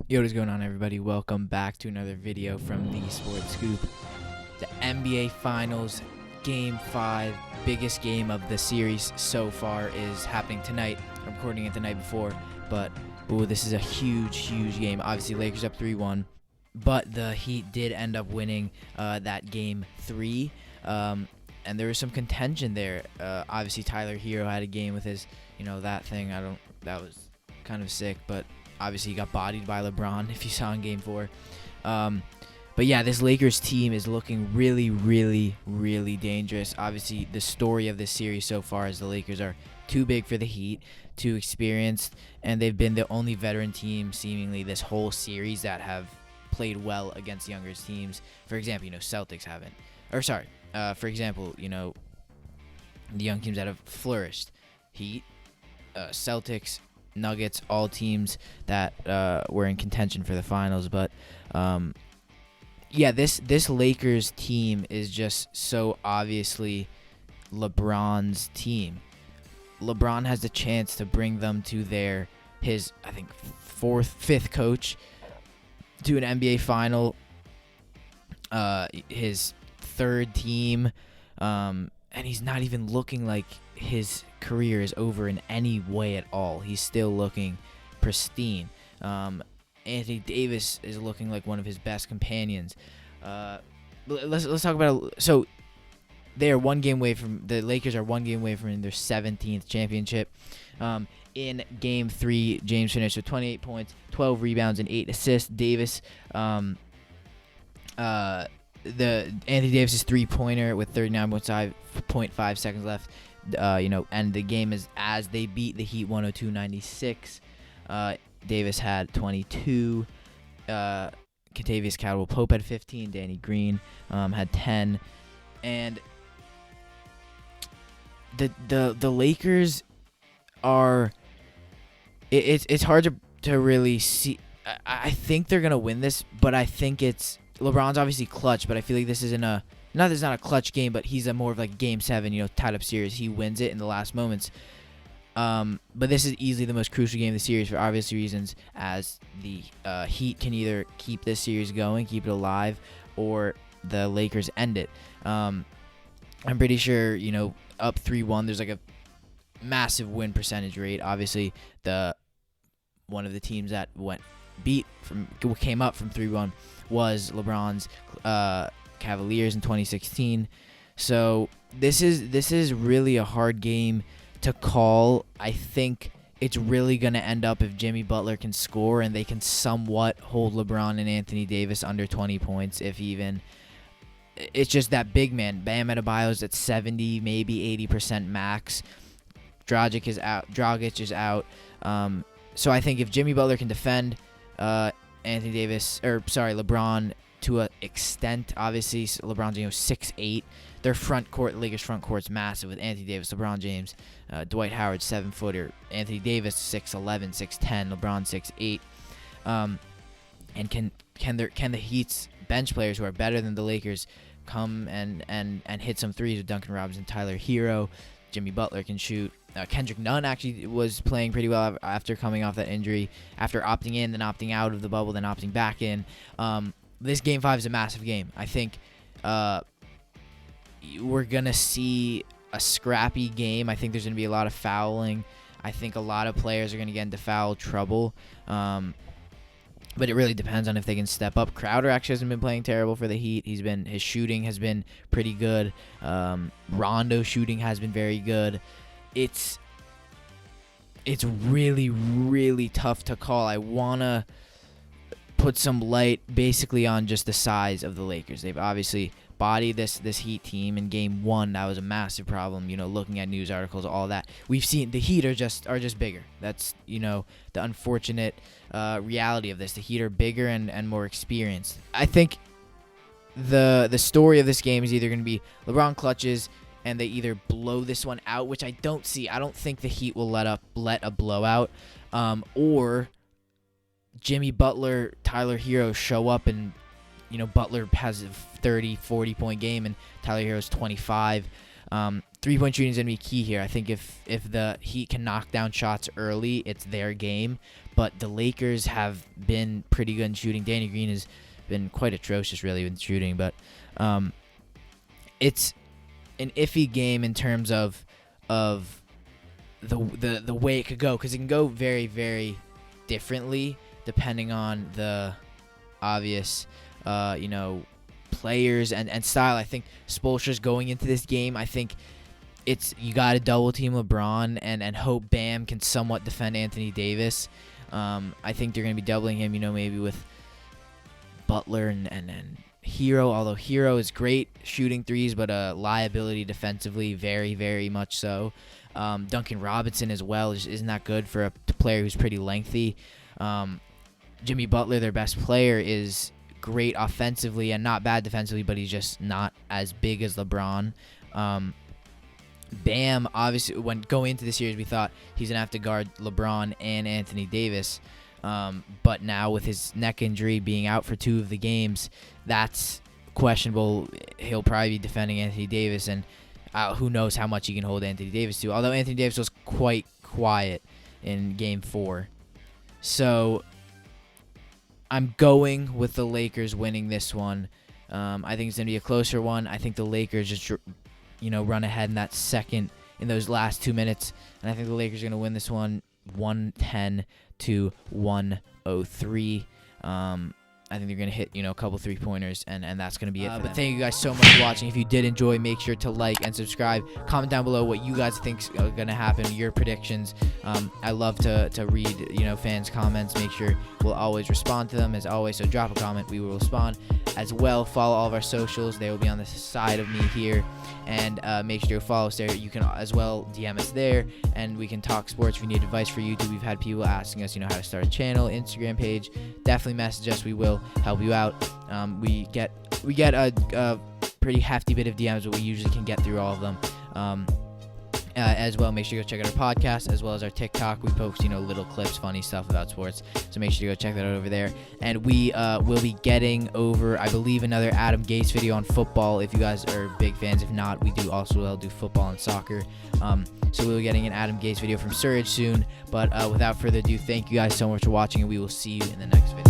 Yo, what is going on, everybody? Welcome back to another video from TheeSportsScoop. The NBA Finals Game 5, biggest game of the series so far, is happening tonight. I'm recording it the night before, but this is a huge game. Obviously, Lakers up 3-1, but the Heat did end up winning that Game 3, and there was some contention there. Obviously, Tyler Herro had a game with his, that thing. That was kind of sick, but obviously, he got bodied by LeBron, if you saw in Game 4. But yeah, this Lakers team is looking really dangerous. Obviously, the story of this series so far is the Lakers are too big for the Heat, too experienced, and they've been the only veteran team seemingly this whole series that have played well against younger teams. For example, Celtics haven't. For example, the young teams that have flourished. Heat, Celtics, Nuggets, all teams that were in contention for the finals. But this Lakers team is just so obviously LeBron's team. LeBron has the chance to bring them to his I think fifth coach to an NBA final, his third team, and he's not even looking like his career is over in any way at all. He's still looking pristine. Anthony Davis is looking like one of his best companions. Let's talk about so they are one game away from the Lakers are one game away from their 17th championship. In Game 3, James finished with 28 points, 12 rebounds, and 8 assists. Davis, the Anthony Davis's three-pointer with 39.5 seconds left. And the game is as they beat the Heat 102-96. Davis had 22. Kentavious Caldwell-Pope had 15. Danny Green had 10. And the Lakers are. It's hard to really see. I think they're gonna win this, but I think it's LeBron's obviously clutch. But I feel like this isn't not that it's not a clutch game, but he's a more of like Game 7, tied up series. He wins it in the last moments. But this is easily the most crucial game of the series for obvious reasons, as the Heat can either keep this series going, keep it alive, or the Lakers end it. I'm pretty sure, up 3-1, there's like a massive win percentage rate. Obviously, one of the teams that came up from 3-1 was LeBron's Cavaliers in 2016. So this is really a hard game to call. I think it's really going to end up if Jimmy Butler can score and they can somewhat hold LeBron and Anthony Davis under 20 points, if even. It's just that big man. Bam Adebayo's at 70, maybe 80% max. Dragic is out. So I think if Jimmy Butler can defend LeBron to an extent, obviously LeBron's 6'8". Their front court, Lakers front court's massive with Anthony Davis, LeBron James, Dwight Howard 7-footer, Anthony Davis 6'11", 6'10", LeBron 6'8". And can the Heat's bench players who are better than the Lakers come and hit some threes with Duncan Robinson, Tyler Herro? Jimmy Butler can shoot. Kendrick Nunn actually was playing pretty well after coming off that injury, after opting in, then opting out of the bubble, then opting back in. This Game 5 is a massive game. I think we're going to see a scrappy game. I think there's going to be a lot of fouling. I think a lot of players are going to get into foul trouble. But it really depends on if they can step up. Crowder actually hasn't been playing terrible for the Heat. His shooting has been pretty good. Rondo shooting has been very good. It's really tough to call. I wanna put some light basically on just the size of the Lakers. They've obviously bodied this Heat team in Game 1. That was a massive problem. Looking at news articles, all that. We've seen the Heat are just bigger. That's the unfortunate reality of this. The Heat are bigger and more experienced. I think the story of this game is either going to be LeBron clutches and they either blow this one out, which I don't see. I don't think the Heat will let a blowout, or Jimmy Butler, Tyler Herro show up and Butler has a 30, 40-point game and Tyler Herro's 25. Three-point shooting is going to be key here. I think if the Heat can knock down shots early, it's their game. but the Lakers have been pretty good in shooting. Danny Green has been quite atrocious, really, with shooting. But it's an iffy game in terms of the way it could go, because it can go very, very differently depending on the obvious, players and style. I think Spoelstra's going into this game. I think you got to double team LeBron and hope Bam can somewhat defend Anthony Davis. I think they're going to be doubling him, maybe with Butler and Herro, although Herro is great shooting threes, but a liability defensively, very, very much so. Duncan Robinson as well isn't that good for a player who's pretty lengthy. Jimmy Butler, their best player, is great offensively and not bad defensively, but he's just not as big as LeBron. Bam, obviously, when going into the series, we thought he's going to have to guard LeBron and Anthony Davis. But now with his neck injury being out for 2 of the games, that's questionable. He'll probably be defending Anthony Davis, and who knows how much he can hold Anthony Davis to, although Anthony Davis was quite quiet in Game 4. So I'm going with the Lakers winning this one. I think it's going to be a closer one. I think the Lakers just run ahead in those last 2 minutes, and I think the Lakers are going to win this one 110 to 103. I think they're going to hit, a couple 3-pointers, and that's going to be it for them. But thank you guys so much for watching. If you did enjoy, make sure to like and subscribe. Comment down below what you guys think is going to happen, your predictions. I love to read, fans' comments. Make sure we'll always respond to them, as always. So drop a comment. We will respond as well. Follow all of our socials. They will be on the side of me here. And make sure to follow us there. You can as well DM us there, and we can talk sports. If you need advice for YouTube, we've had people asking us, how to start a channel, Instagram page. Definitely message us. We will help you out. We get a pretty hefty bit of DMs, but we usually can get through all of them. As well, make sure to go check out our podcast as well as our TikTok. We post, little clips, funny stuff about sports. So make sure to go check that out over there. And we will be getting over, I believe, another Adam Gase video on football. If you guys are big fans, if not, we do also do football and soccer. So we'll be getting an Adam Gase video from Surge soon. But without further ado, thank you guys so much for watching, and we will see you in the next video.